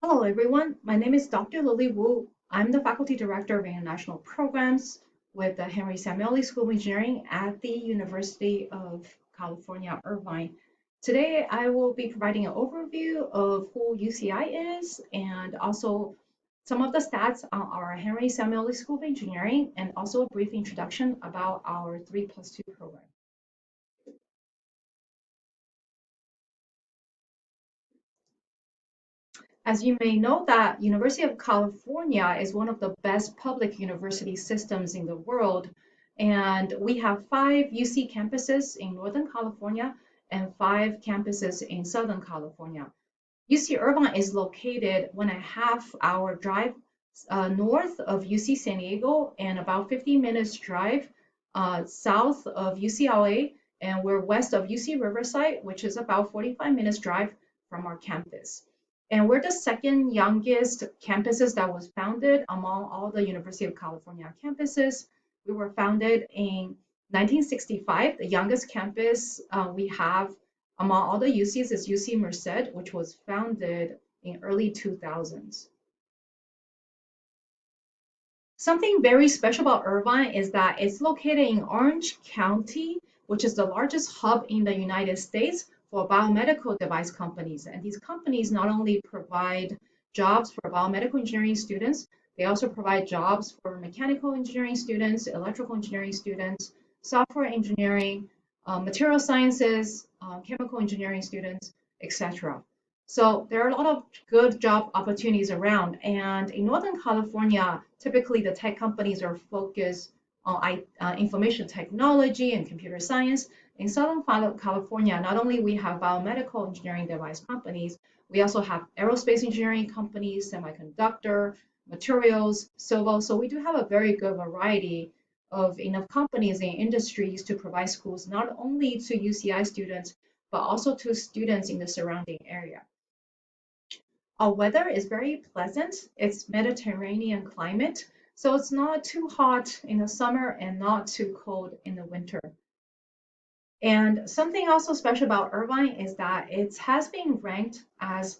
Hello, everyone. My name is Dr. Lily Wu. I'm the Faculty Director of International Programs with the Henry Samueli School of Engineering at the University of California, Irvine. Today, I will be providing an overview of who UCI is and also some of the stats on our Henry Samueli School of Engineering and also a brief introduction about our 3+2 program. As you may know that University of California is one of the best public university systems in the world. And we have 5 UC campuses in Northern California and 5 campuses in Southern California. UC Irvine is located 1.5-hour drive north of UC San Diego and about 15 minutes drive south of UCLA. And we're west of UC Riverside, which is about 45 minutes drive from our campus. And we're the second youngest campuses that was founded among all the University of California campuses. We were founded in 1965. The youngest campus we have among all the UCs is UC Merced, which was founded in early 2000s. Something very special about Irvine is that it's located in Orange County, which is the largest hub in the United States for biomedical device companies. And these companies not only provide jobs for biomedical engineering students, they also provide jobs for mechanical engineering students, electrical engineering students, software engineering, material sciences, chemical engineering students, etc. So there are a lot of good job opportunities around. And in Northern California, typically the tech companies are focused on information technology and computer science. In Southern California, not only we have biomedical engineering device companies, we also have aerospace engineering companies, semiconductor, materials, civil. So we do have a very good variety of enough companies and industries to provide schools not only to UCI students, but also to students in the surrounding area. Our weather is very pleasant. It's Mediterranean climate, so it's not too hot in the summer and not too cold in the winter. And something also special about Irvine is that it has been ranked as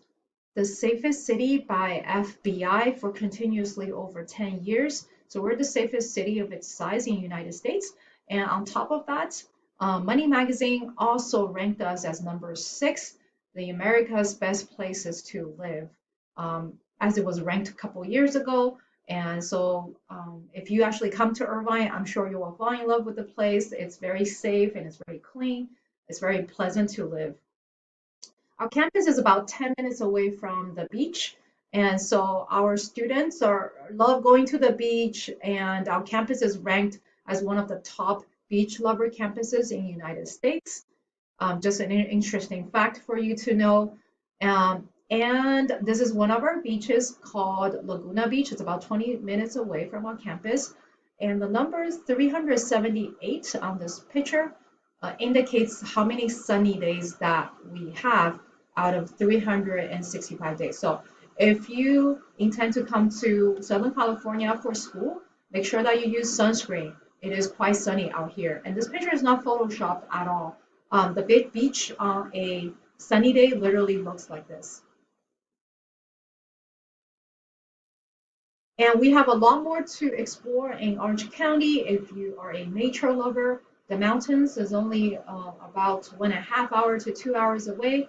the safest city by FBI for continuously over 10 years. So we're the safest city of its size in the United States. And on top of that, Money Magazine also ranked us as number 6, the America's best places to live, as it was ranked a couple years ago. And so if you actually come to Irvine, I'm sure you will fall in love with the place. It's very safe and it's very clean. It's very pleasant to live. Our campus is about 10 minutes away from the beach. And so our students love going to the beach, and our campus is ranked as one of the top beach lover campuses in the United States. Just an interesting fact for you to know. And this is one of our beaches called Laguna Beach. It's about 20 minutes away from our campus. And the number 378 on this picture indicates how many sunny days that we have out of 365 days. So if you intend to come to Southern California for school, make sure that you use sunscreen. It is quite sunny out here. And this picture is not photoshopped at all. The big beach on a sunny day literally looks like this. And we have a lot more to explore in Orange County. If you are a nature lover, the mountains is only about 1.5 hours to 2 hours away.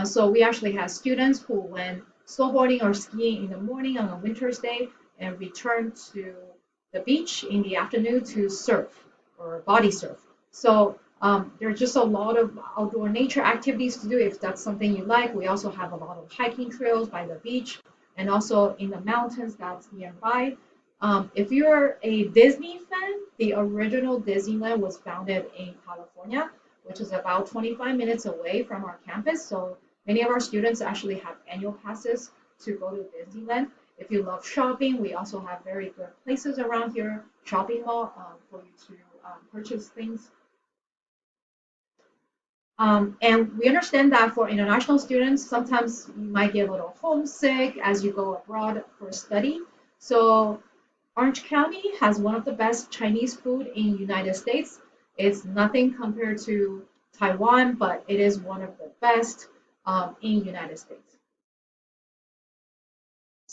So we actually have students who went snowboarding or skiing in the morning on a winter's day and return to the beach in the afternoon to surf or body surf. So there's just a lot of outdoor nature activities to do if that's something you like. We also have a lot of hiking trails by the beach and also in the mountains that's nearby. If you're a Disney fan, the original Disneyland was founded in California, which is about 25 minutes away from our campus. So many of our students actually have annual passes to go to Disneyland. If you love shopping, we also have very good places around here, shopping mall, for you to purchase things. And we understand that for international students, sometimes you might get a little homesick as you go abroad for study. So Orange County has one of the best Chinese food in the United States. It's nothing compared to Taiwan, but it is one of the best in the United States.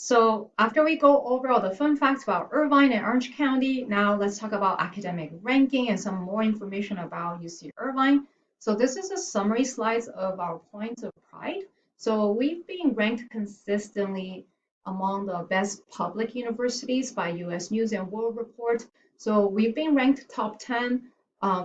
So after we go over all the fun facts about Irvine and Orange County, now let's talk about academic ranking and some more information about UC Irvine. So this is a summary slides of our points of pride. So we've been ranked consistently among the best public universities by US News and World Report. So we've been ranked top 10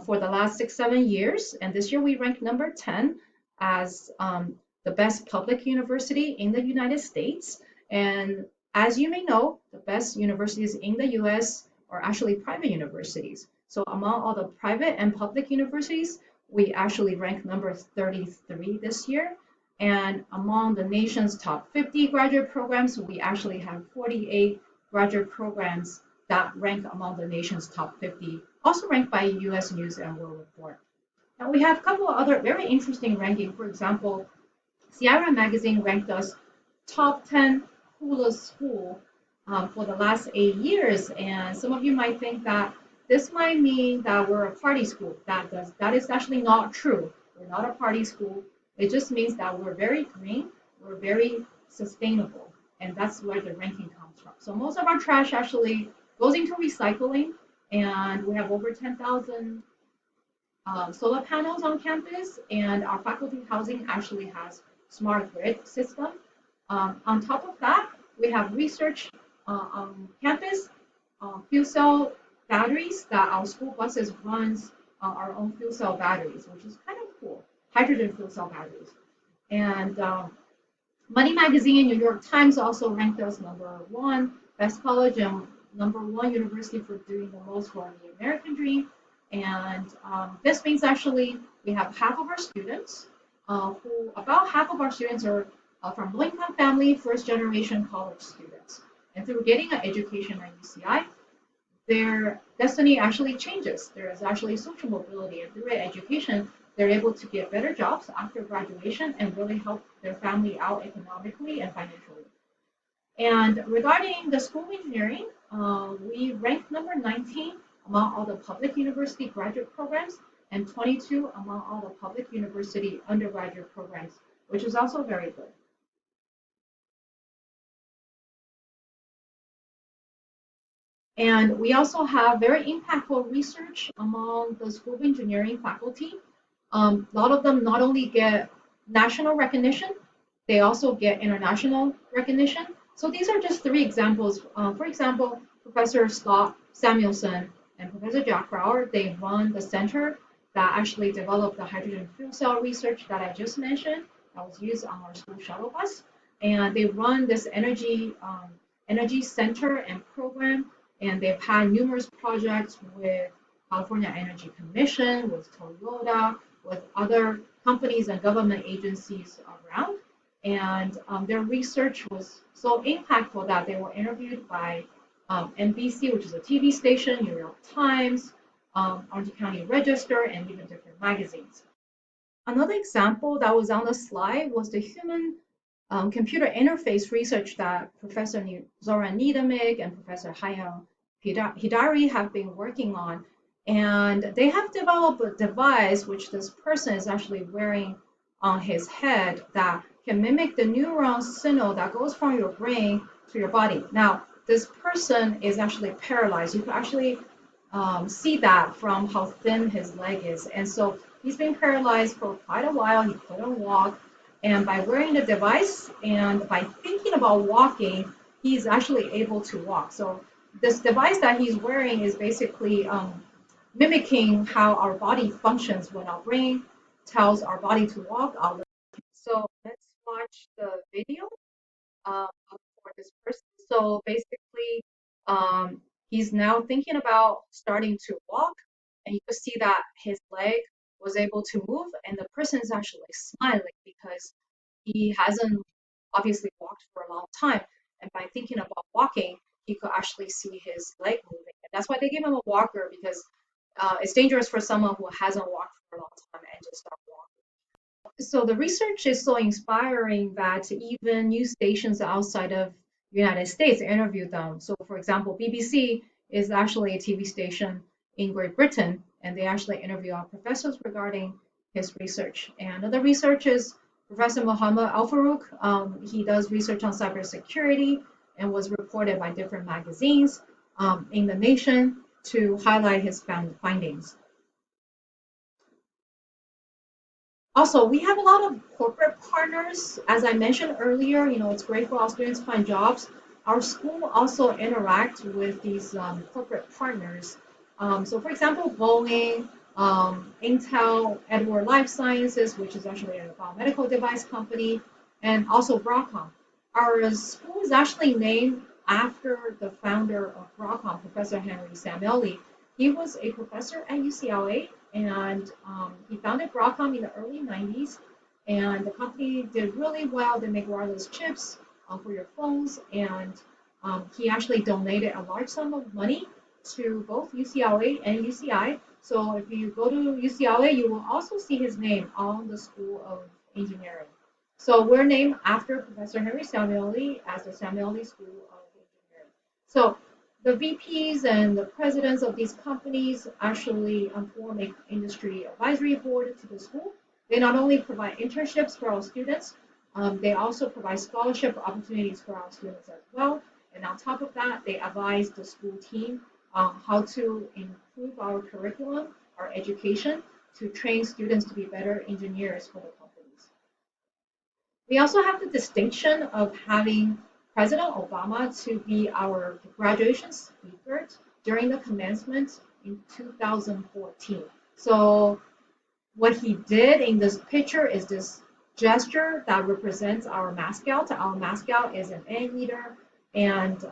for the last 6-7 years. And this year we ranked number 10 as the best public university in the United States. And as you may know, the best universities in the US are actually private universities. So among all the private and public universities, we actually rank number 33 this year. And among the nation's top 50 graduate programs, we actually have 48 graduate programs that rank among the nation's top 50, also ranked by US News and World Report. Now we have a couple of other very interesting rankings. For example, Sierra Magazine ranked us top 10 coolest school for the last 8 years. And some of you might think that this might mean that we're a party school. That is actually not true. We're not a party school. It just means that we're very green, we're very sustainable, and that's where the ranking comes from. So most of our trash actually goes into recycling, and we have over 10,000 solar panels on campus, and our faculty housing actually has smart grid system. On top of that, we have research on campus, fuel cell batteries that our school buses runs our own fuel cell batteries, which is kind of cool, hydrogen fuel cell batteries. And Money Magazine and New York Times also ranked us number 1 best college and number 1 university for doing the most for the American dream. And this means actually we have half of our students, about half of our students are from low-income family, first-generation college students. And through getting an education at UCI, their destiny actually changes. There is actually social mobility, and through education, they're able to get better jobs after graduation and really help their family out economically and financially. And regarding the School of Engineering, we ranked number 19 among all the public university graduate programs and 22 among all the public university undergraduate programs, which is also very good. And we also have very impactful research among the School of Engineering faculty. A lot of them not only get national recognition, they also get international recognition. So these are just 3 examples. For example, Professor Scott Samuelson and Professor Jack Brower, they run the center that actually developed the hydrogen fuel cell research that I just mentioned that was used on our school shuttle bus. And they run this energy center and program. And they've had numerous projects with California Energy Commission, with Toyota, with other companies and government agencies around. And their research was so impactful that they were interviewed by NBC, which is a TV station, New York Times, Orange County Register, and even different magazines. Another example that was on the slide was the human computer interface research that Professor Zoran Niedemik and Professor Hayao Hidari have been working on. And they have developed a device which this person is actually wearing on his head that can mimic the neuron signal that goes from your brain to your body. Now, this person is actually paralyzed. You can actually see that from how thin his leg is. And so he's been paralyzed for quite a while. He couldn't walk. And by wearing the device and by thinking about walking, he's actually able to walk. So this device that he's wearing is basically mimicking how our body functions when our brain tells our body to walk. So let's watch the video for this person. So basically, he's now thinking about starting to walk, and you can see that his leg was able to move, and the person is actually smiling because he hasn't obviously walked for a long time. And by thinking about walking, he could actually see his leg moving. And that's why they gave him a walker, because it's dangerous for someone who hasn't walked for a long time and just start walking. So the research is so inspiring that even news stations outside of the United States interviewed them. So for example, BBC is actually a TV station in Great Britain, and they actually interview our professors regarding his research. And the research is Professor Mohammed Al-Farouk. He does research on cybersecurity, and was reported by different magazines in the nation to highlight his findings. Also, we have a lot of corporate partners. As I mentioned earlier, it's great for our students to find jobs. Our school also interacts with these corporate partners. So for example, Boeing, Intel, Edward Life Sciences, which is actually a biomedical device company, and also Broadcom. Our school is actually named after the founder of Broadcom, Professor Henry Samueli. He was a professor at UCLA, and he founded Broadcom in the early 90s, and the company did really well. They make wireless chips for your phones, and he actually donated a large sum of money to both UCLA and UCI. So if you go to UCLA, you will also see his name on the School of Engineering. So we're named after Professor Henry Samueli as the Samueli School of Engineering. So the VPs and the presidents of these companies actually form an industry advisory board to the school. They not only provide internships for our students, they also provide scholarship opportunities for our students as well. And on top of that, they advise the school team on how to improve our curriculum, our education, to train students to be better engineers for the companies. We also have the distinction of having President Obama to be our graduation speaker during the commencement in 2014. So what he did in this picture is this gesture that represents our mascot. Our mascot is an anteater, and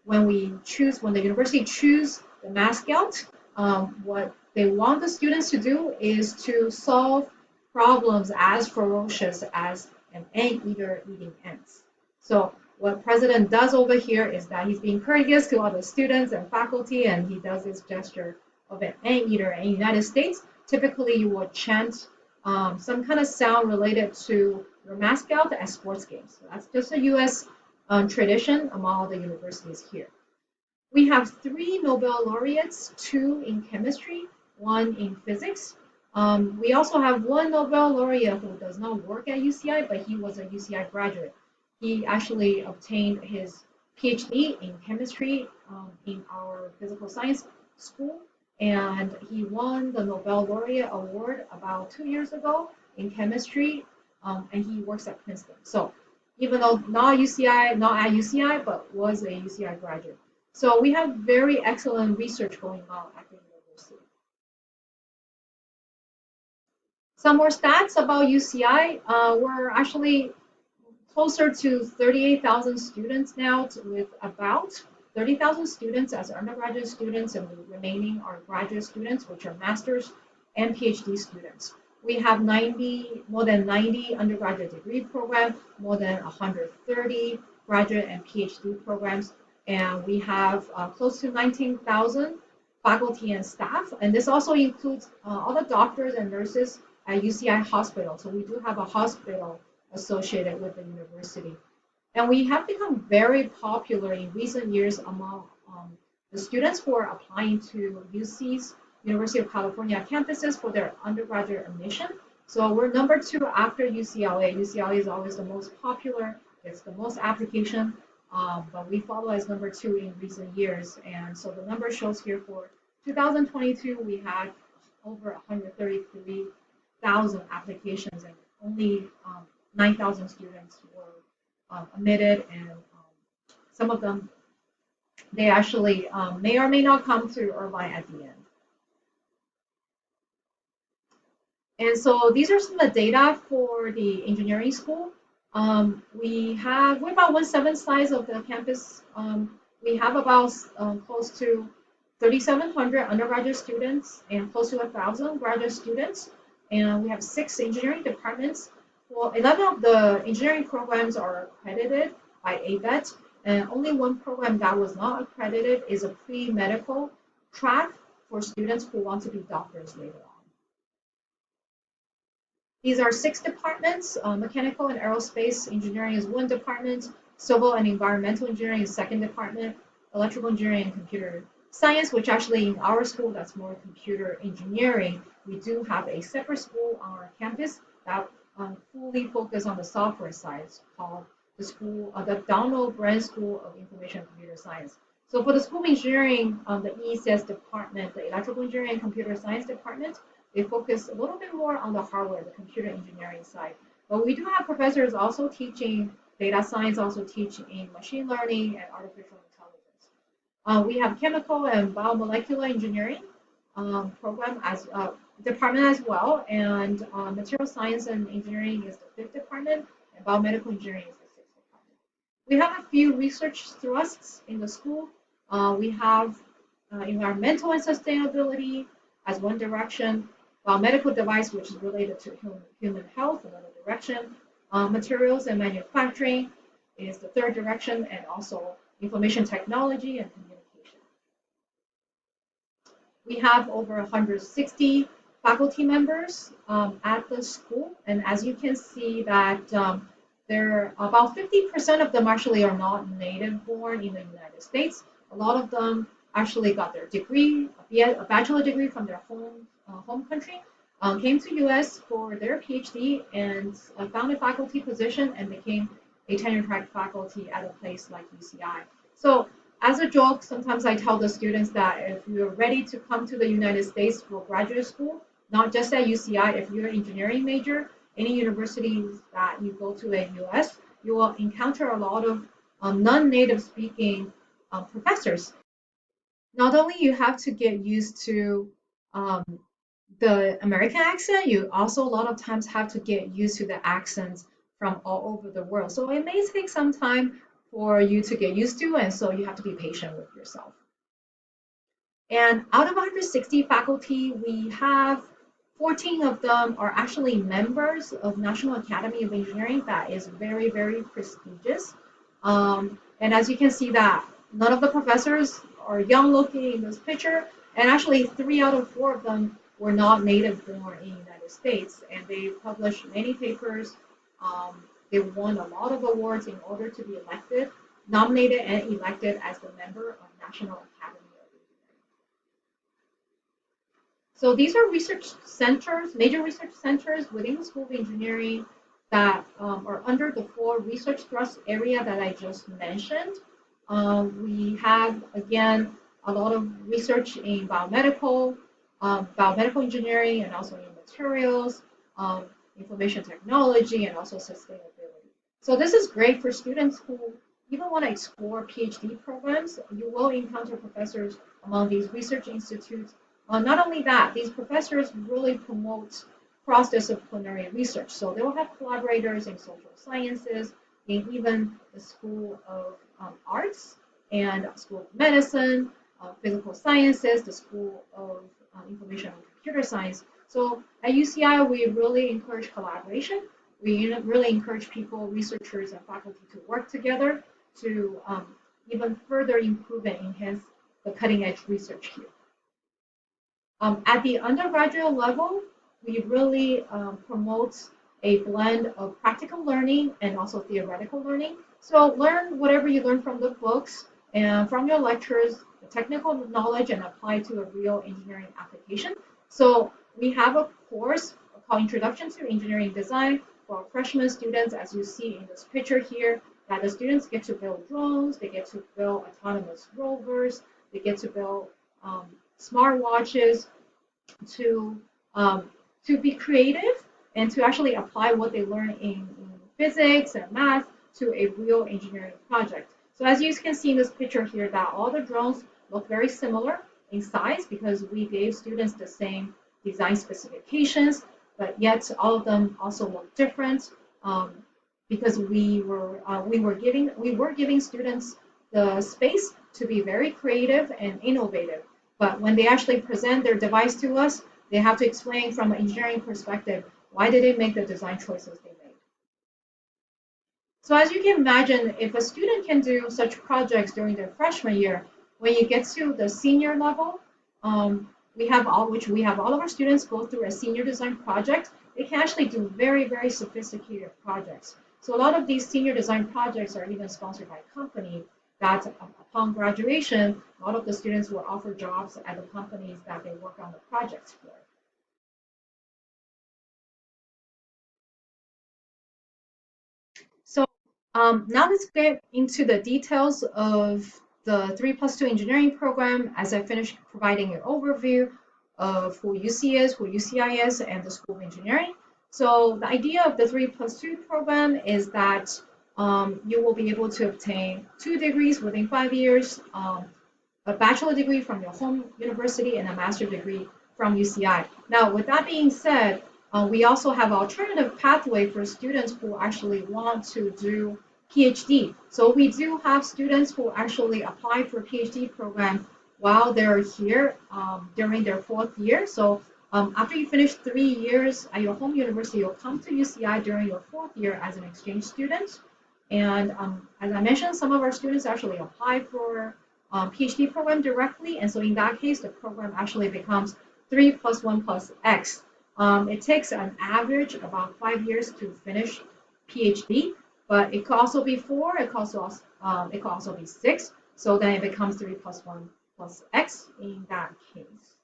when the university choose the mascot, what they want the students to do is to solve problems as ferocious as an anteater eating ants. So what President does over here is that he's being courteous to all the students and faculty, and he does this gesture of an anteater. In the United States, typically you would chant some kind of sound related to your mascot at sports games. So that's just a U.S. Tradition among all the universities here. We have 3 Nobel laureates, 2 in chemistry, 1 in physics. We also have 1 Nobel laureate who does not work at UCI, but he was a UCI graduate. He actually obtained his PhD in chemistry in our physical science school, and he won the Nobel laureate award about 2 years ago in chemistry, and he works at Princeton. So even though not at UCI, but was a UCI graduate. So we have very excellent research going on at the university. Some more stats about UCI. We're actually closer to 38,000 students now, with about 30,000 students as undergraduate students, and the remaining are graduate students, which are master's and PhD students. We have more than 90 undergraduate degree programs, more than 130 graduate and PhD programs, and we have close to 19,000 faculty and staff. And this also includes all the doctors and nurses at UCI Hospital. So we do have a hospital associated with the university. And we have become very popular in recent years among the students who are applying to UC's University of California campuses for their undergraduate admission. So we're number 2 after UCLA. UCLA is always the most popular, gets the most application, but we follow as number 2 in recent years. And so the number shows here for 2022, we had over 133,000 applications, and only 9,000 students were admitted, and some of them, they actually may or may not come to Irvine at the end. And so these are some of the data for the engineering school. We're about 1/7 size of the campus. We have about close to 3,700 undergraduate students and close to 1,000 graduate students. And we have 6 engineering departments. Well, 11 of the engineering programs are accredited by ae.language.lab, and only 1 program that was not accredited is a pre-medical track for students who want to be doctors later on. These are 6 departments. Mechanical and aerospace engineering is 1 department. Civil and environmental engineering is 2nd department. Electrical engineering and computer science, which actually in our school, that's more computer engineering. We do have a separate school on our campus that fully focus on the software side, called the school, the Download Brand School of Information and Computer Science. So for the School of Engineering, the ECS department, the Electrical Engineering and Computer Science department, they focus a little bit more on the hardware, the computer engineering side. But we do have professors also teaching data science, also teaching machine learning and artificial intelligence. We have chemical and biomolecular engineering program as department as well, and material science and engineering is the 5th department, and biomedical engineering is the 6th department. We have a few research thrusts in the school. We have environmental and sustainability as one direction, biomedical device, which is related to human health, another direction, materials and manufacturing is the 3rd direction, and also information technology and communication. We have over 160 faculty members at the school, and as you can see that there about 50% of them actually are not native born in the United States. A lot of them actually got their degree, a bachelor degree from their home country, came to US for their PhD and found a faculty position and became a tenure track faculty at a place like UCI. So as a joke, sometimes I tell the students that if you're ready to come to the United States for graduate school, not just at UCI, if you're an engineering major, any universities that you go to in US, you will encounter a lot of non-native speaking professors. Not only you have to get used to the American accent, you also a lot of times have to get used to the accents from all over the world. So it may take some time for you to get used to, and so you have to be patient with yourself. And out of 160 faculty, we have 14 of them are actually members of National Academy of Engineering. That is very, very prestigious. And as you can see that none of the professors are young looking in this picture, and actually 3 out of 4 of them were not native born in the United States, and they published many papers. They won a lot of awards in order to be elected, nominated and elected as the member of National Academy of Engineering. So these are research centers, major research centers within the School of Engineering that are under the 4 research thrust area that I just mentioned. We have, again, a lot of research in biomedical engineering, and also in materials, information technology, and also sustainability. So this is great for students who even want to explore PhD programs. You will encounter professors among these research institutes. Not only that, these professors really promote cross-disciplinary research. So they will have collaborators in social sciences, in even the School of Arts and School of Medicine, Physical Sciences, the School of Information and Computer Science. So at UCI, we really encourage collaboration. We really encourage people, researchers and faculty to work together to even further improve and enhance the cutting edge research here. At the undergraduate level, we really promote a blend of practical learning and also theoretical learning. So learn whatever you learn from the books and from your lectures, the technical knowledge, and apply to a real engineering application. So we have a course called Introduction to Engineering Design for freshman students, as you see in this picture here, that the students get to build drones, they get to build autonomous rovers, they get to build smartwatches to be creative and to actually apply what they learn in physics and math to a real engineering project. So as you can see in this picture here, that all the drones look very similar in size because we gave students the same design specifications, but yet all of them also look different because we were giving students the space to be very creative and innovative. But when they actually present their device to us, they have to explain from an engineering perspective why did they make the design choices they made. So as you can imagine, if a student can do such projects during their freshman year, when you get to the senior level, we have all of our students go through a senior design project. They can actually do very, very sophisticated projects. So a lot of these senior design projects are even sponsored by companies that upon graduation, a lot of the students will offer jobs at the companies that they work on the projects for. So Now let's get into the details of the 3+2 engineering program as I finish providing an overview of who UC is, who UCI is, and the School of Engineering. So the idea of the 3+2 program is that you will be able to obtain 2 degrees within 5 years, a bachelor degree from your home university and a master's degree from UCI. Now, with that being said, we also have alternative pathway for students who actually want to do PhD. So we do have students who actually apply for PhD program while they're here during their 4th year. So after you finish 3 years at your home university, you'll come to UCI during your 4th year as an exchange student. And as I mentioned, some of our students actually apply for PhD program directly, and so in that case, the program actually becomes 3 + 1 + X. It takes an average about 5 years to finish PhD, but it could also be 4, it could also be 6, so then it becomes 3 + 1 + X in that case.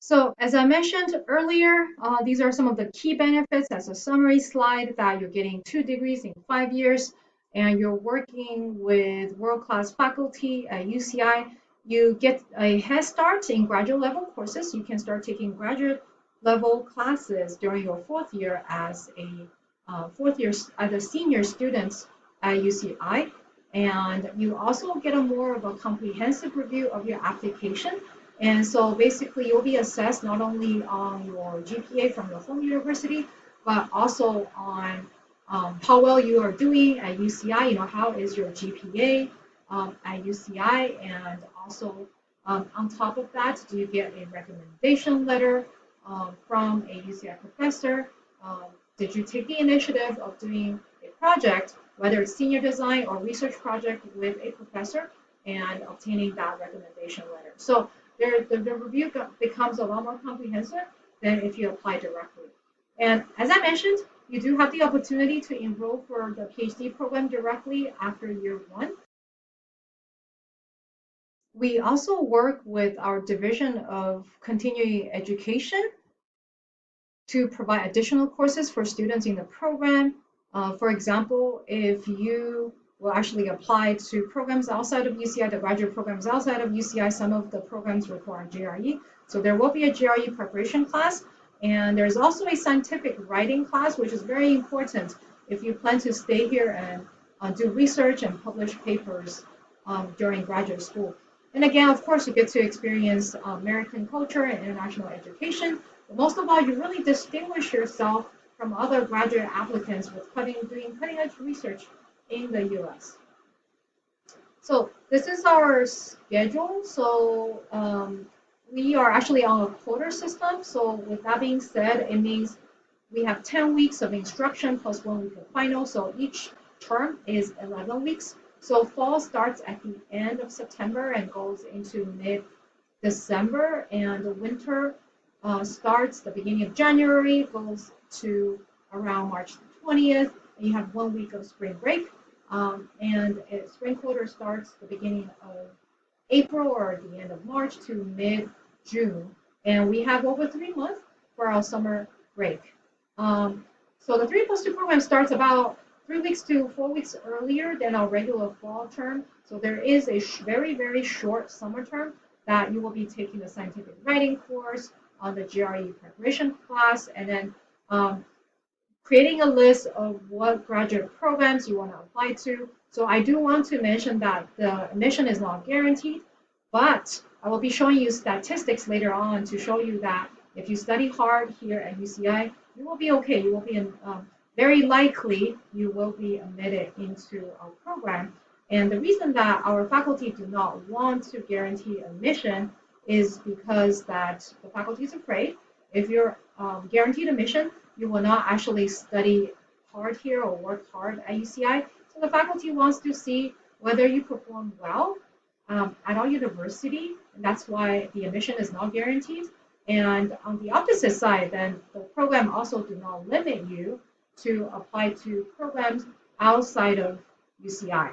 So as I mentioned earlier, these are some of the key benefits as a summary slide, that you're getting 2 degrees in 5 years, and you're working with world-class faculty at UCI. You get a head start in graduate level courses. You can start taking graduate level classes during your 4th year as a senior student at UCI. And you also get more of a comprehensive review of your application. And so basically you'll be assessed not only on your GPA from your home university, but also on how well you are doing at UCI. How is your GPA at UCI? And also on top of that, do you get a recommendation letter from a UCI professor? Did you take the initiative of doing a project, whether it's senior design or research project, with a professor and obtaining that recommendation letter? So the review becomes a lot more comprehensive than if you apply directly. And as I mentioned, you do have the opportunity to enroll for the PhD program directly after year 1. We also work with our Division of Continuing Education to provide additional courses for students in the program. For example, if you will actually apply to programs outside of UCI, the graduate programs outside of UCI, some of the programs require GRE. So there will be a GRE preparation class. And there's also a scientific writing class, which is very important if you plan to stay here and do research and publish papers during graduate school. And again, of course, you get to experience American culture and international education. But most of all, you really distinguish yourself from other graduate applicants with doing cutting-edge research in the US. So this is our schedule. So we are actually on a quarter system. So with that being said, it means we have 10 weeks of instruction plus 1 week of final. So each term is 11 weeks. So fall starts at the end of September and goes into mid-December. And the winter starts the beginning of January, goes to around March 20th. And you have 1 week of spring break. And spring quarter starts the beginning of April or the end of March to mid-June. And we have over 3 months for our summer break. So the 3+2 program starts about 3 weeks to 4 weeks earlier than our regular fall term. So there is a very, very short summer term that you will be taking the scientific writing course, on the GRE preparation class, and then creating a list of what graduate programs you want to apply to. So I do want to mention that the admission is not guaranteed, but I will be showing you statistics later on to show you that if you study hard here at UCI, you will be okay. You will be very likely you will be admitted into our program. And the reason that our faculty do not want to guarantee admission is because that the faculty is afraid if you're guaranteed admission, you will not actually study hard here or work hard at UCI. So the faculty wants to see whether you perform well at our university, and that's why the admission is not guaranteed. And on the opposite side, then the program also do not limit you to apply to programs outside of UCI.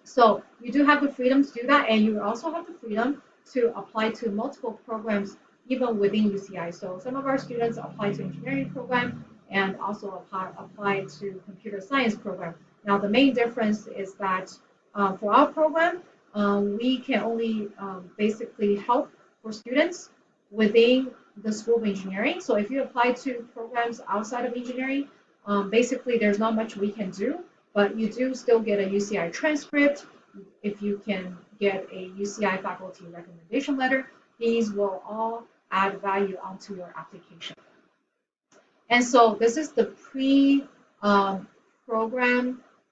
So you do have the freedom to do that, and you also have the freedom to apply to multiple programs even within UCI. So some of our students apply to engineering program, and also apply to computer science program. Now, the main difference is that for our program, we can only basically help for students within the School of Engineering. So if you apply to programs outside of engineering, basically there's not much we can do, but you do still get a UCI transcript. If you can get a UCI faculty recommendation letter, these will all add value onto your application. And so this is the pre-program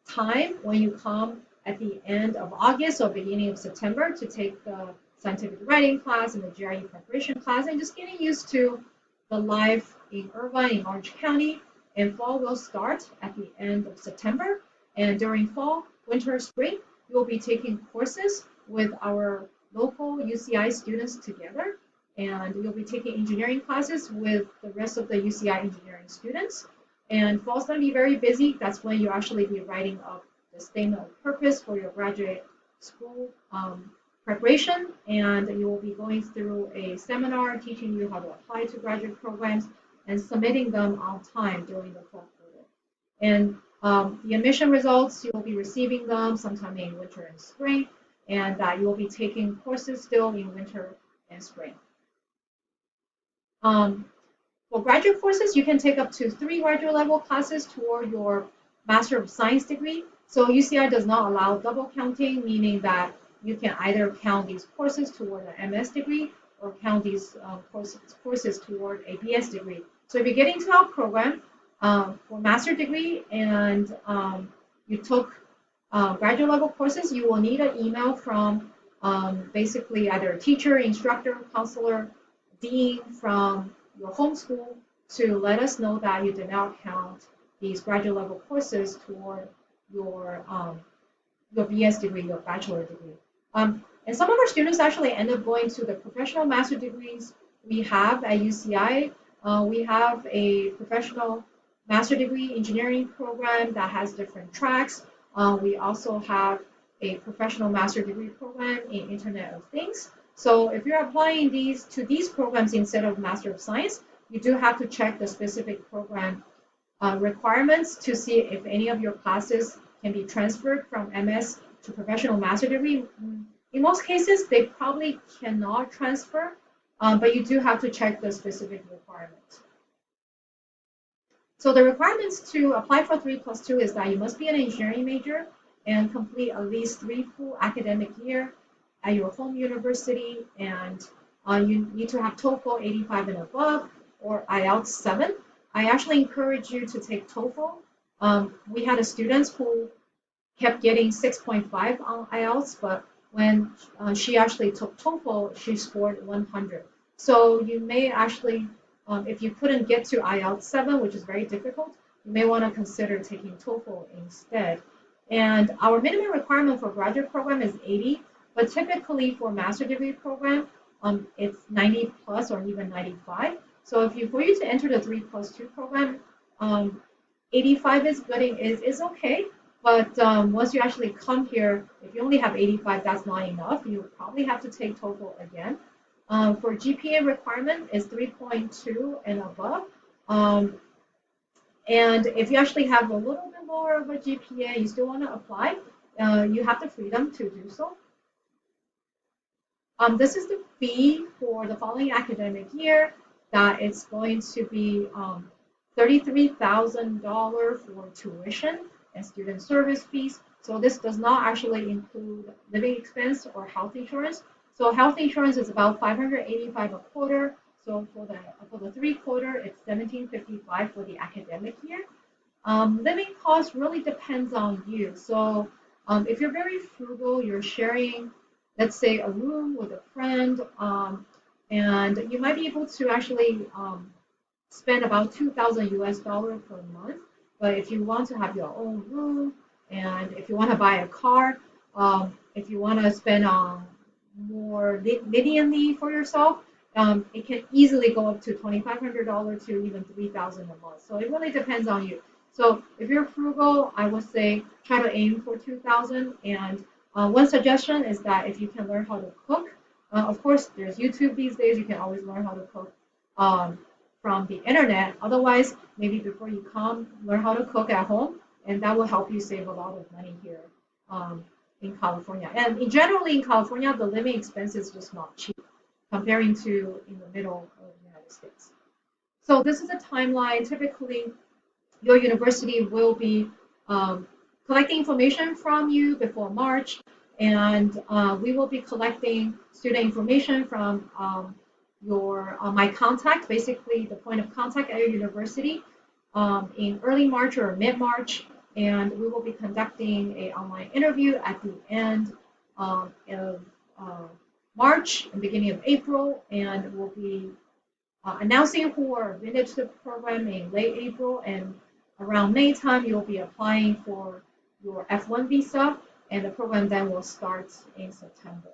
time when you come at the end of August or beginning of September to take the scientific writing class and the GRE preparation class, and just getting used to the life in Irvine, in Orange County. And fall will start at the end of September. And during fall, winter, spring, you'll be taking courses with our local UCI students together. And you'll be taking engineering classes with the rest of the UCI engineering students. And fall's going to be very busy. That's when you actually be writing up the statement of purpose for your graduate school preparation. And you will be going through a seminar teaching you how to apply to graduate programs and submitting them on time during the fall quarter. And the admission results, you will be receiving them sometime in winter and spring, and you will be taking courses still in winter and spring. For graduate courses, you can take up to 3 graduate level classes toward your Master of Science degree. So UCI does not allow double counting, meaning that you can either count these courses toward an MS degree or count these courses toward a BS degree. So if you get into our program for master degree and you took graduate level courses, you will need an email from basically either a teacher, instructor, counselor, dean from your home school to let us know that you did not count these graduate level courses toward your BS degree, your bachelor degree. And some of our students actually end up going to the professional master degrees we have at UCI. We have a professional master degree engineering program that has different tracks. We also have a professional master degree program in Internet of Things. So if you're applying to these programs instead of Master of Science, you do have to check the specific program requirements to see if any of your classes can be transferred from MS to professional master degree. In most cases, they probably cannot transfer, but you do have to check the specific requirements. So the requirements to apply for 3+2 is that you must be an engineering major and complete at least 3 full academic years at your home university, and you need to have TOEFL 85 and above or IELTS 7. I actually encourage you to take TOEFL. We had students who kept getting 6.5 on IELTS, but when she actually took TOEFL, she scored 100. So you may actually, if you couldn't get to IELTS 7, which is very difficult, you may want to consider taking TOEFL instead. And our minimum requirement for graduate program is 80, but typically for master degree program, it's 90 plus or even 95. So for you to enter the 3+2 program, 85 is good, is okay. But once you actually come here, if you only have 85, that's not enough. You probably have to take TOEFL again. For GPA requirement is 3.2 and above. And if you actually have a little bit lower of a GPA, you still want to apply, you have the freedom to do so. This is the fee for the following academic year. That it's going to be $33,000 for tuition and student service fees. So this does not actually include living expense or health insurance. So health insurance is about $585 a quarter. So for the 3 quarter, it's $1,755 for the academic year. Living cost really depends on you. So if you're very frugal, you're sharing, let's say, a room with a friend, and you might be able to actually spend about $2,000 US per month. But if you want to have your own room, and if you want to buy a car, if you want to spend more leniently for yourself, it can easily go up to $2,500 to even $3,000 a month. So it really depends on you. So if you're frugal, I would say try to aim for $2,000. And one suggestion is that if you can learn how to cook, of course, there's YouTube these days. You can always learn how to cook from from the internet. Otherwise, maybe before you come, learn how to cook at home, and that will help you save a lot of money here in California. And generally in California, the living expense is just not cheap comparing to in the middle of the United States. So this is a timeline. Typically, your university will be collecting information from you before March, and we will be collecting student information from your my contact, basically the point of contact at your university, in early March or mid-March, and we will be conducting an online interview at the end of March and beginning of April, and we'll be announcing who are admitted to the program in late April, and around May time you'll be applying for your F1 visa, and the program then will start in September.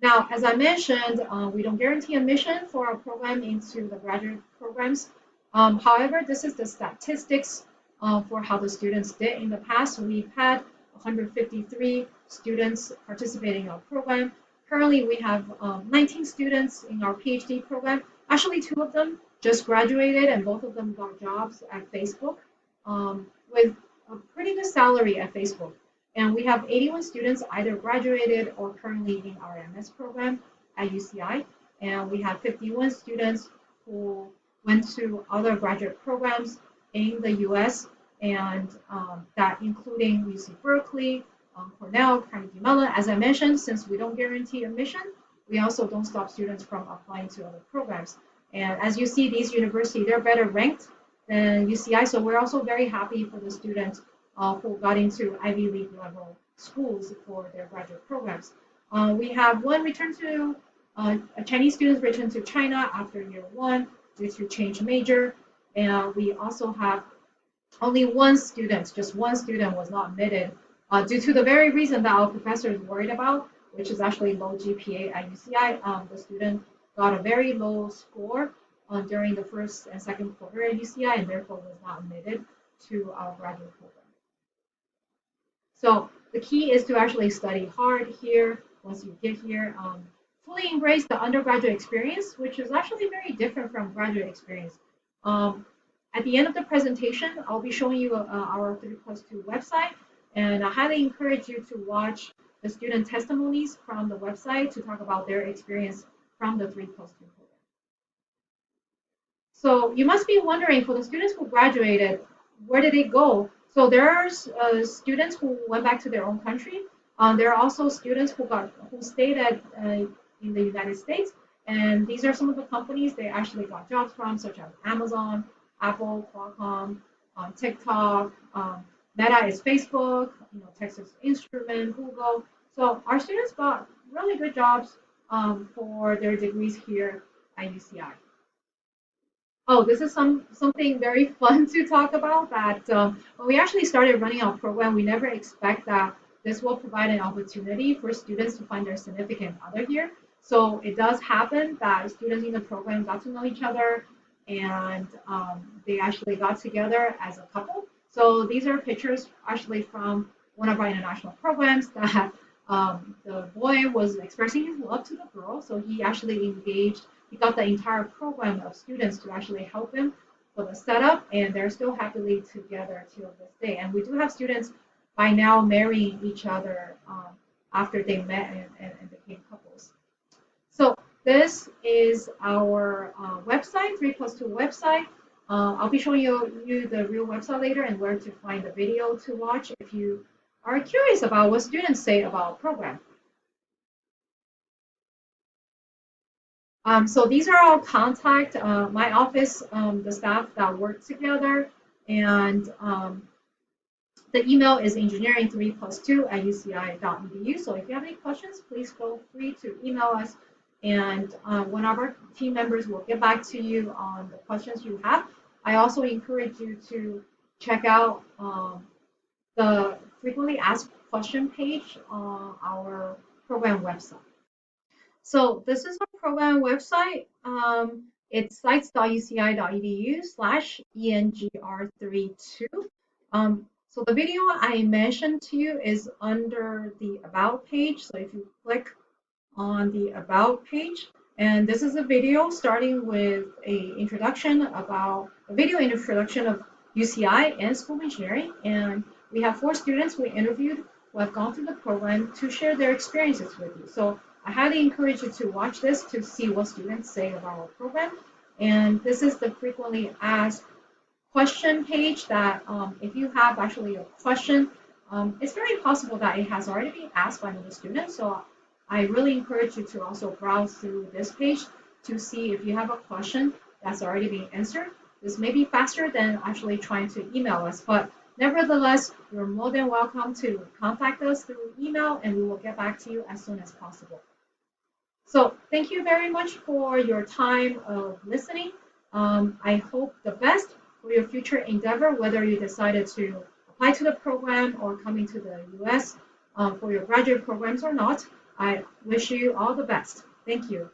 Now, as I mentioned, we don't guarantee admission for our program into the graduate programs. However, this is the statistics for how the students did in the past. We've had 153 students participating in our program. Currently, we have 19 students in our PhD program. Actually, 2 of them just graduated, and both of them got jobs at Facebook with a pretty good salary at Facebook. And we have 81 students either graduated or currently in our MS program at UCI. And we have 51 students who went to other graduate programs in the US, and that including UC Berkeley, Cornell, Carnegie Mellon. As I mentioned, since we don't guarantee admission, we also don't stop students from applying to other programs. And as you see, these universities, they're better ranked than UCI, so we're also very happy for the students who got into Ivy League level schools for their graduate programs. We have one return to, a Chinese student returned to China after year 1 due to change major, and we also have only one student, just one student was not admitted due to the very reason that our professor is worried about, which is actually low GPA at UCI. The student got a very low score during the first and second quarter at UCI, and therefore was not admitted to our graduate program. So the key is to actually study hard here once you get here. Fully embrace the undergraduate experience, which is actually very different from graduate experience. At the end of the presentation, I'll be showing you our 3+2 website, and I highly encourage you to watch the student testimonies from the website to talk about their experience from the 3+2 program. So you must be wondering, for the students who graduated, where did they go? So there are students who went back to their own country. There are also students who stayed in the United States, and these are some of the companies they actually got jobs from, such as Amazon, Apple, Qualcomm, TikTok. Meta is Facebook, Texas Instruments, Google. So our students got really good jobs for their degrees here at UCI. Oh, this is something very fun to talk about, that when we actually started running our program, we never expect that this will provide an opportunity for students to find their significant other here. So it does happen that students in the program got to know each other, and they actually got together as a couple. So these are pictures actually from one of our international programs that the boy was expressing his love to the girl. So he actually engaged, he got the entire program of students to actually help him for the setup, and they're still happily together till this day. And we do have students by now marrying each other after they met and became couples. So this is our website, 3+2 website. I'll be showing you the real website later and where to find the video to watch if you are curious about what students say about our program. So these are our contact, my office, the staff that work together, and the email is engineering3+2@uci.edu. So if you have any questions, please feel free to email us, and one of our team members will get back to you on the questions you have. I also encourage you to check out the frequently asked question page on our program website. So this is our program website. It's sites.uci.edu/engr32. So the video I mentioned to you is under the About page. So if you click on the About page, And this is a video starting with a video introduction of UCI and school engineering. And we have 4 students we interviewed who have gone through the program to share their experiences with you. So I highly encourage you to watch this to see what students say about our program. And this is the frequently asked question page that if you have actually a question, it's very possible that it has already been asked by another student. So I really encourage you to also browse through this page to see if you have a question that's already been answered. This may be faster than actually trying to email us, but nevertheless, you're more than welcome to contact us through email and we will get back to you as soon as possible. So thank you very much for your time of listening. I hope the best for your future endeavor, whether you decided to apply to the program or coming to the US for your graduate programs or not. I wish you all the best. Thank you.